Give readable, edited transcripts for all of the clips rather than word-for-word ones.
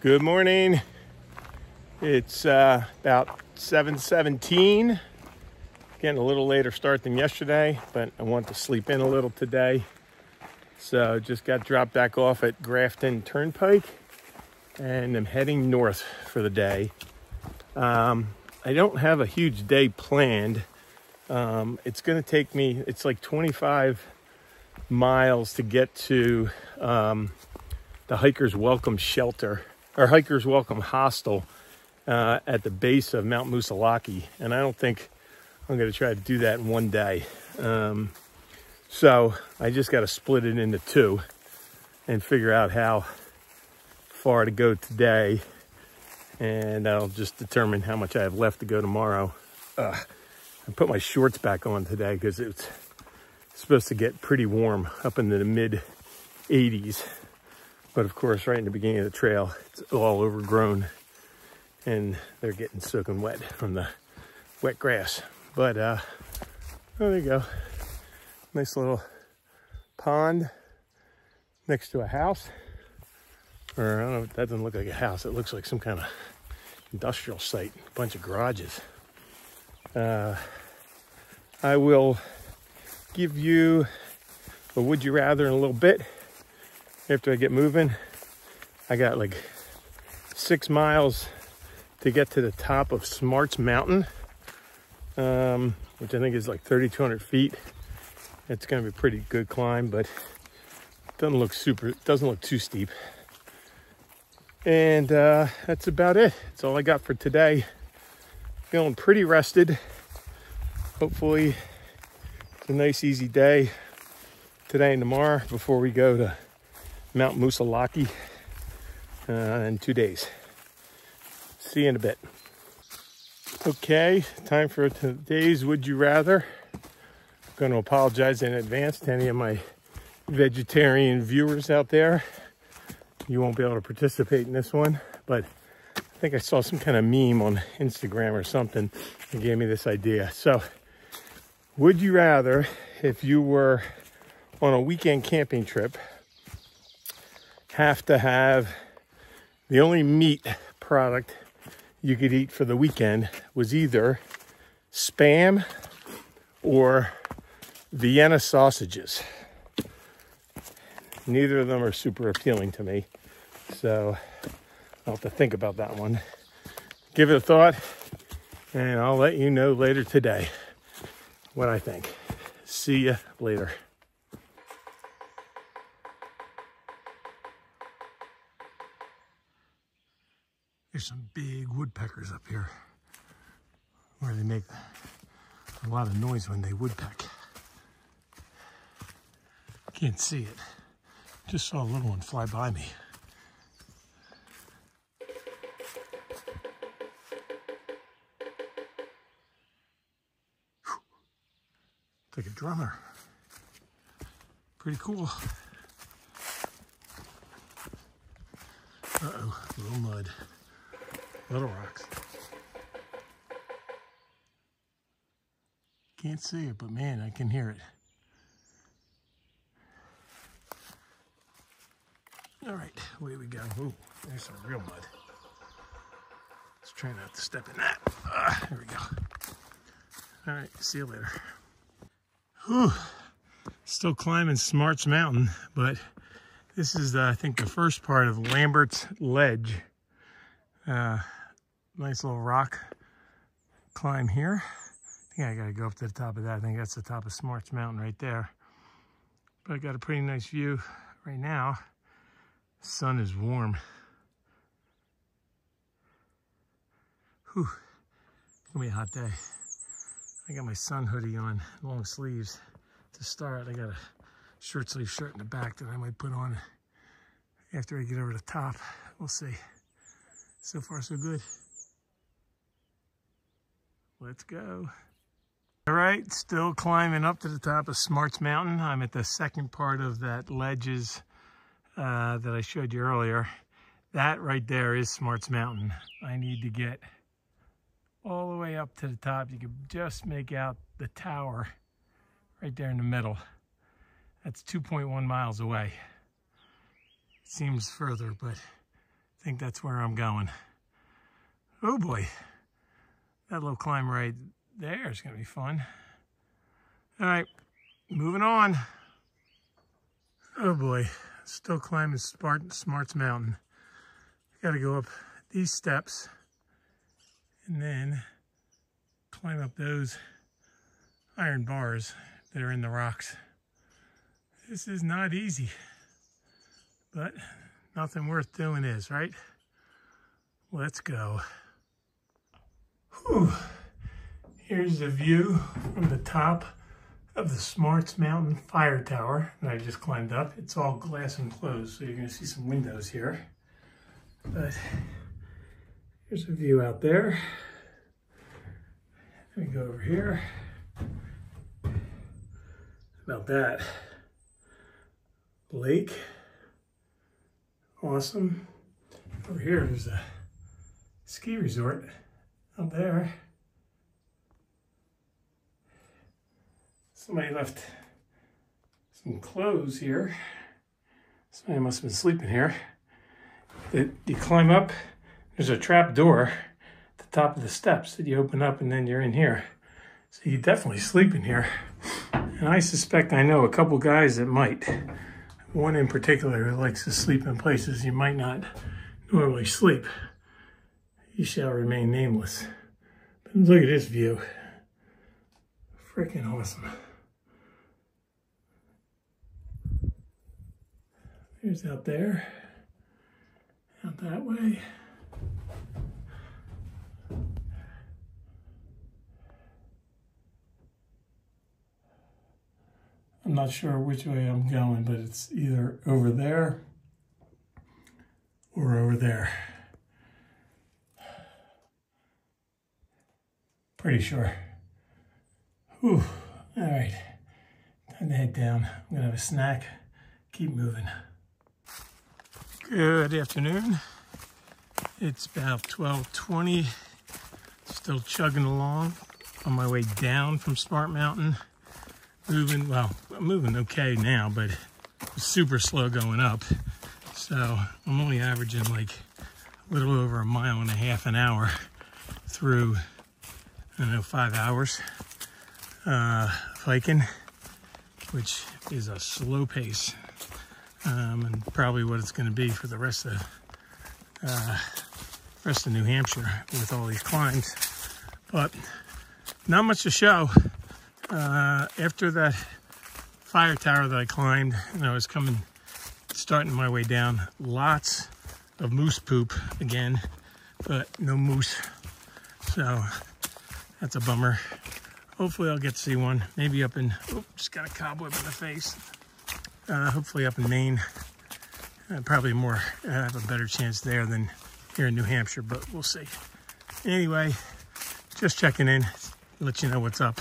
Good morning. It's about 7:17. Getting a little later start than yesterday, but I want to sleep in a little today. So just got dropped back off at Grafton Turnpike and I'm heading north for the day. I don't have a huge day planned. It's going to take me, it's like 25 miles to get to the Hiker's Welcome Shelter, or Hiker's Welcome Hostel at the base of Mount Moosilauke. And I don't think I'm going to try to do that in one day. So I just got to split it into two and figure out how far to go today. And I'll just determine how much I have left to go tomorrow. I put my shorts back on today because it's supposed to get pretty warm, up into the mid 80s. But of course, right in the beginning of the trail, it's all overgrown and they're getting soaking wet from the wet grass. But oh, there you go. Nice little pond next to a house. Or I don't know, that doesn't look like a house. It looks like some kind of industrial site, a bunch of garages. I will give you a would you rather in a little bit after I get moving. I got like 6 miles to get to the top of Smarts Mountain, which I think is like 3,200 feet. It's going to be a pretty good climb, but it doesn't look too steep. And that's about it. That's all I got for today. Feeling pretty rested. Hopefully it's a nice easy day today and tomorrow before we go to Mount Moosilauke in 2 days. See you in a bit. Okay, time for today's Would You Rather. I'm going to apologize in advance to any of my vegetarian viewers out there. You won't be able to participate in this one, but I think I saw some kind of meme on Instagram or something that gave me this idea. So, would you rather, if you were on a weekend camping trip, have to have the only meat product you could eat for the weekend was either Spam or Vienna sausages? Neither of them are super appealing to me, so I'll have to think about that one. Give it a thought, and I'll let you know later today what I think. See ya later. There's some big woodpeckers up here where they make a lot of noise when they woodpeck. Can't see it. Just saw a little one fly by me. It's like a drummer. Pretty cool. Uh-oh, little mud. Little rocks. Can't see it, but man, I can hear it. All right, away we go. Ooh, there's some real mud. Let's try not to step in that. There we go. All right, see you later. Whew. Still climbing Smarts Mountain, but this is, I think, the first part of Lambert's Ledge. Nice little rock climb here. I think I gotta go up to the top of that. I think that's the top of Smarts Mountain right there. But I got a pretty nice view right now. The sun is warm. Whew, it's gonna be a hot day. I got my sun hoodie on, long sleeves to start. I got a short sleeve shirt in the back that I might put on after I get over the top. We'll see. So far, so good. Let's go. All right, still climbing up to the top of Smarts Mountain. I'm at the second part of that ledges that I showed you earlier. That right there is Smarts Mountain. I need to get all the way up to the top. You can just make out the tower right there in the middle. That's 2.1 miles away. It seems further, but think that's where I'm going. Oh boy, that little climb right there is gonna be fun. All right, moving on. Oh boy, still climbing Smarts Mountain. Gotta go up these steps and then climb up those iron bars that are in the rocks. This is not easy, but nothing worth doing is, right? Let's go. Whew. Here's the view from the top of the Smarts Mountain Fire Tower that I just climbed up. It's all glass enclosed, so you're gonna see some windows here. But here's a view out there. Let me go over here. About that. Lake. Awesome. Over here, there's a ski resort out there. Somebody left some clothes here. Somebody must have been sleeping here. You climb up, there's a trap door at the top of the steps that you open up, and then you're in here. So you definitely sleep in here. And I suspect I know a couple guys that might. One in particular who likes to sleep in places you might not normally sleep. He shall remain nameless. But look at this view. Freaking awesome. There's out there. Out that way. I'm not sure which way I'm going, but it's either over there or over there. Pretty sure. Whew. All right. Time to head down. I'm gonna have a snack. Keep moving. Good afternoon. It's about 12:20. Still chugging along on my way down from Smart Mountain. Moving, well, I'm moving okay now, but it's super slow going up. So I'm only averaging like a little over 1.5 miles an hour through, I don't know, 5 hours hiking, which is a slow pace. And probably what it's going to be for the rest of New Hampshire with all these climbs. But not much to show. After that fire tower that I climbed, and I was starting my way down, lots of moose poop again, but no moose. So that's a bummer. Hopefully I'll get to see one. Maybe up in, oh, just got a cobweb in the face. Hopefully up in Maine. Probably have a better chance there than here in New Hampshire, but we'll see. Anyway, just checking in, let you know what's up.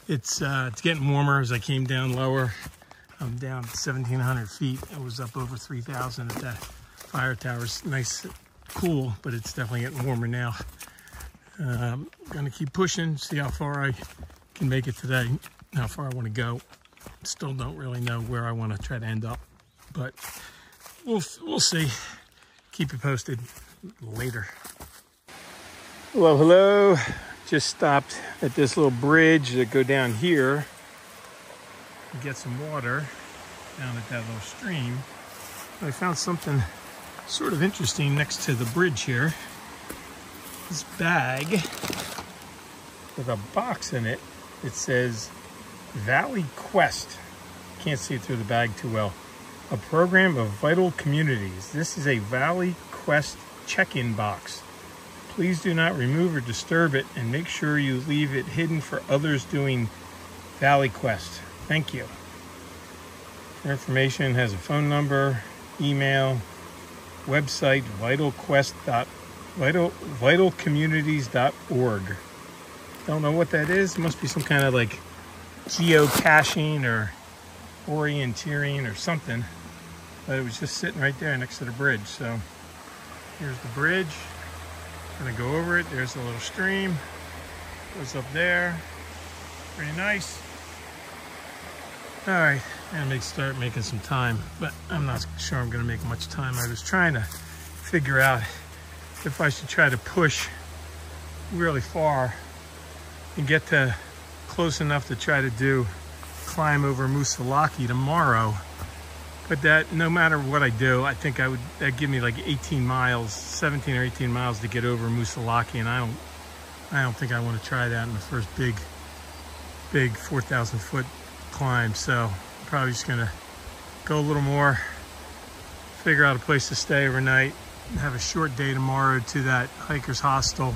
It's getting warmer as I came down lower. I'm down 1,700 feet. It was up over 3,000 at that fire tower. It's nice, cool, but it's definitely getting warmer now. I'm gonna keep pushing, see how far I can make it today, how far I want to go. Still don't really know where I want to try to end up, but we'll see. Keep you posted later. Hello. Just stopped at this little bridge that go down here and get some water down at that little stream. I found something sort of interesting next to the bridge here. This bag with a box in it. It says Valley Quest. Can't see it through the bag too well. A program of vital communities. This is a Valley Quest check-in box. Please do not remove or disturb it, and make sure you leave it hidden for others doing Valley Quest. Thank you. For information, has a phone number, email, website, vitalcommunities.org. Don't know what that is. It must be some kind of like geocaching or orienteering or something. But it was just sitting right there next to the bridge. So here's the bridge. I'm gonna go over it. There's a little stream. Goes up there. Pretty nice. All right, I'm gonna start making some time, but I'm not sure I'm gonna make much time. I was trying to figure out if I should try to push really far and get to close enough to try to climb over Musalaki tomorrow. But that, no matter what I do, I think that'd give me like 18 miles, 17 or 18 miles to get over Musalaki, and I don't think I want to try that in the first big 4,000 foot climb. So I'm probably just gonna go a little more, figure out a place to stay overnight, and have a short day tomorrow to that hiker's hostel.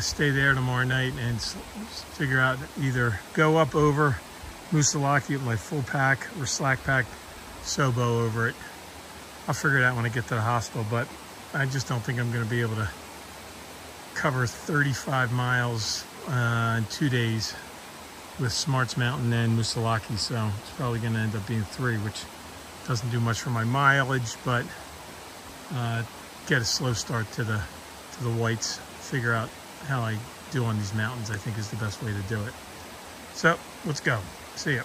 Stay there tomorrow night and figure out either go up over Musalaki with my full pack or slack pack Sobo over it. I'll figure it out when I get to the hostel, but I just don't think I'm going to be able to cover 35 miles in 2 days with Smarts Mountain and Musalaki, so it's probably going to end up being 3, which doesn't do much for my mileage, but get a slow start to the whites, figure out how I do on these mountains, I think is the best way to do it. So let's go. See ya.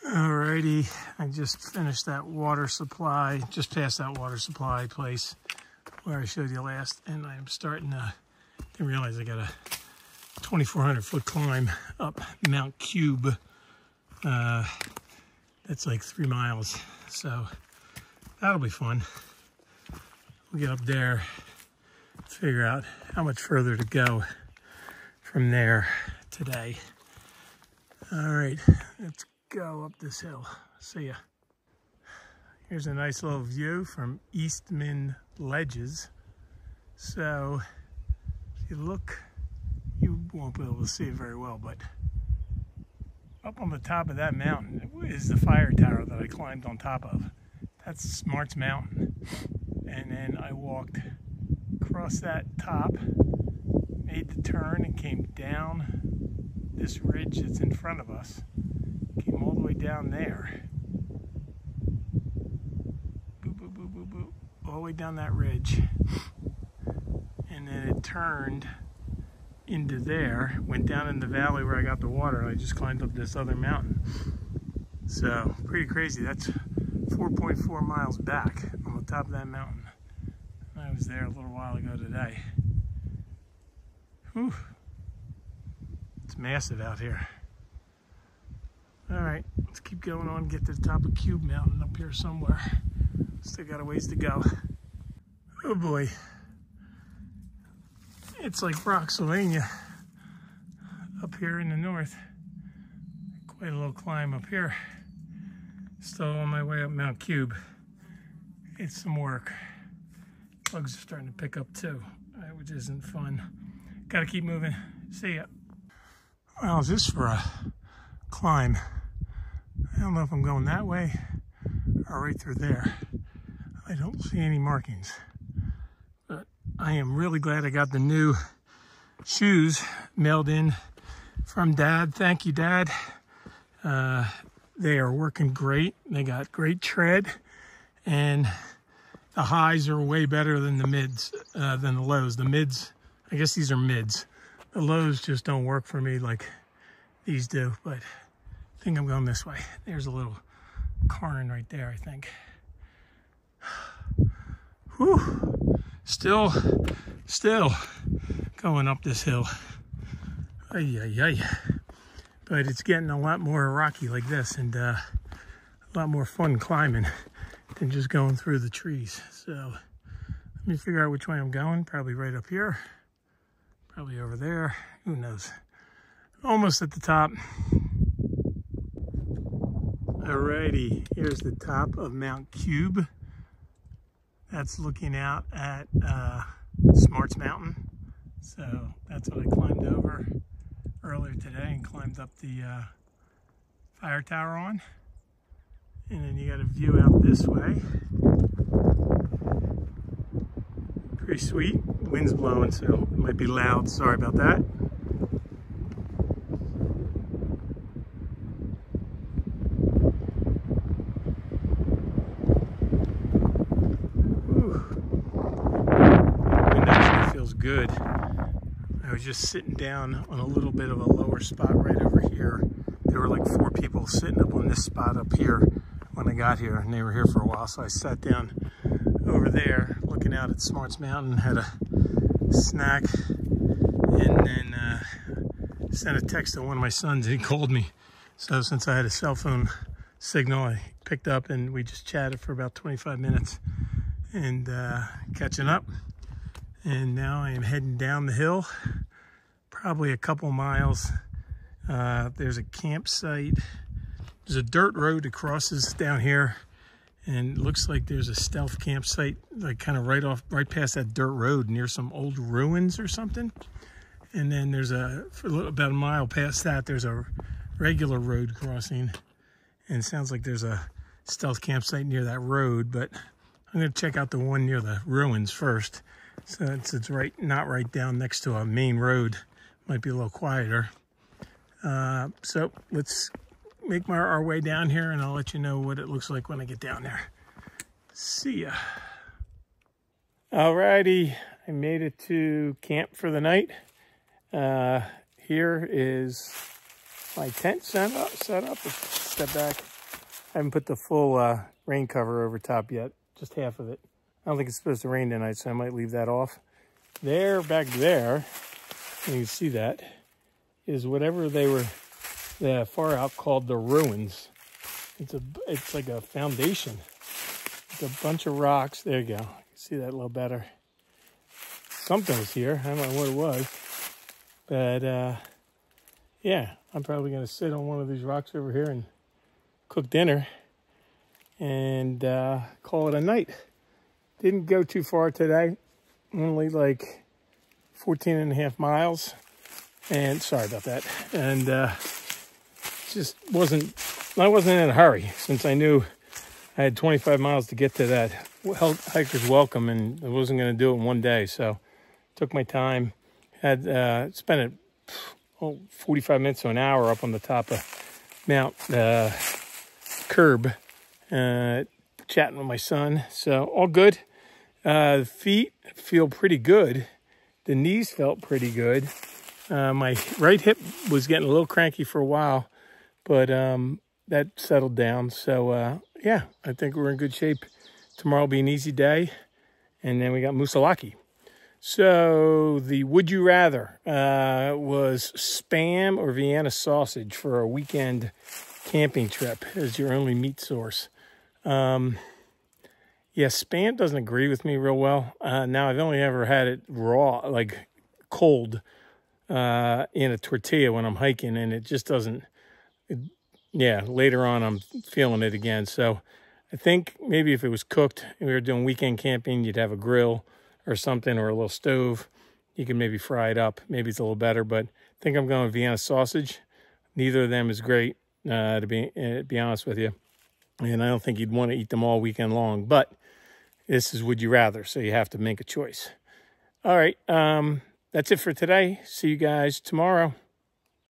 Alrighty, I just finished that water supply, just past that water supply place where I showed you last, and I'm starting to, didn't realize I got a 2,400 foot climb up Mount Cube. That's like 3 miles, so that'll be fun. We'll get up there, figure out how much further to go from there today. All right, let's go up this hill. See ya. Here's a nice little view from Eastman Ledges. So if you look, you won't be able to see it very well, but up on the top of that mountain is the fire tower that I climbed on top of. That's Smarts Mountain. And then I walked across that top, made the turn, and came down this ridge that's in front of us. Came all the way down there. Boop, boop, boop, boop, boop. All the way down that ridge. And then it turned into there, went down in the valley where I got the water, and I just climbed up this other mountain. So, pretty crazy. That's 4.4 miles back on the top of that mountain. I was there a little while ago today. Whew. It's massive out here. All right, let's keep going on, get to the top of Cube Mountain up here somewhere. Still got a ways to go. Oh boy. It's like Roxylvania up here in the north. Quite a little climb up here. Still on my way up Mount Cube. It's some work. Bugs are starting to pick up too, which isn't fun. Gotta keep moving. See ya. Well, is this for a climb? I don't know if I'm going that way or right through there. I don't see any markings. But I am really glad I got the new shoes mailed in from Dad. Thank you, Dad. They are working great. They got great tread, and the highs are way better than the mids, than the lows. The mids, I guess these are mids. The lows just don't work for me like these do, but I think I'm going this way. There's a little cairn right there, I think. Whew. Still going up this hill. Ay, ay, ay. But it's getting a lot more rocky like this, and a lot more fun climbing than just going through the trees. So let me figure out which way I'm going. Probably right up here, probably over there, who knows. Almost at the top. Alrighty, here's the top of Mount Cube. That's looking out at Smarts Mountain. So that's what I climbed over earlier today and climbed up the fire tower on. And then you got a view out this way. Pretty sweet. Wind's blowing, so it might be loud. Sorry about that. Wind actually feels good. I was just sitting down on a little bit of a lower spot right over here. There were like 4 people sitting up on this spot up here when I got here, and they were here for a while, so I sat down there, looking out at Smarts Mountain, had a snack, and then sent a text to one of my sons. He called me. So since I had a cell phone signal, I picked up and we just chatted for about 25 minutes and catching up. And now I am heading down the hill, probably a couple miles. There's a campsite. There's a dirt road that crosses down here, and it looks like there's a stealth campsite, like kind of right past that dirt road near some old ruins or something. And then there's about a mile past that, there's a regular road crossing, and it sounds like there's a stealth campsite near that road, but I'm going to check out the one near the ruins first. So it's not right down next to a main road, might be a little quieter. So let's make our way down here, and I'll let you know what it looks like when I get down there. See ya. Alrighty, I made it to camp for the night. Here is my tent set up. Let's step back. I haven't put the full rain cover over top yet, just half of it. I don't think it's supposed to rain tonight, so I might leave that off. There, back there, you can see that, is whatever they were far out called the ruins. It's like a foundation. It's a bunch of rocks. There you go. You can see that a little better. Something was here. I don't know what it was. But yeah, I'm probably going to sit on one of these rocks over here and cook dinner and call it a night. Didn't go too far today. Only like 14 and a half miles. And sorry about that. And I wasn't in a hurry, since I knew I had 25 miles to get to that hiker's welcome, and I wasn't going to do it in one day. So took my time. Had spent 45 minutes to an hour up on the top of Mount Curb, chatting with my son. So all good. The feet feel pretty good. The knees felt pretty good. My right hip was getting a little cranky for a while, but that settled down. So yeah, I think we're in good shape. Tomorrow will be an easy day, and then we got Musalaki. So the would you rather was Spam or Vienna sausage for a weekend camping trip as your only meat source. Yeah, Spam doesn't agree with me real well. Now, I've only ever had it raw, like cold, in a tortilla when I'm hiking, and it just doesn't, yeah, later on I'm feeling it again. So I think maybe if it was cooked and we were doing weekend camping, you'd have a grill or something, or a little stove. You can maybe fry it up. Maybe it's a little better, but I think I'm going with Vienna sausage. Neither of them is great, to be honest with you. And I don't think you'd want to eat them all weekend long, but this is would you rather, so you have to make a choice. All right, that's it for today. See you guys tomorrow.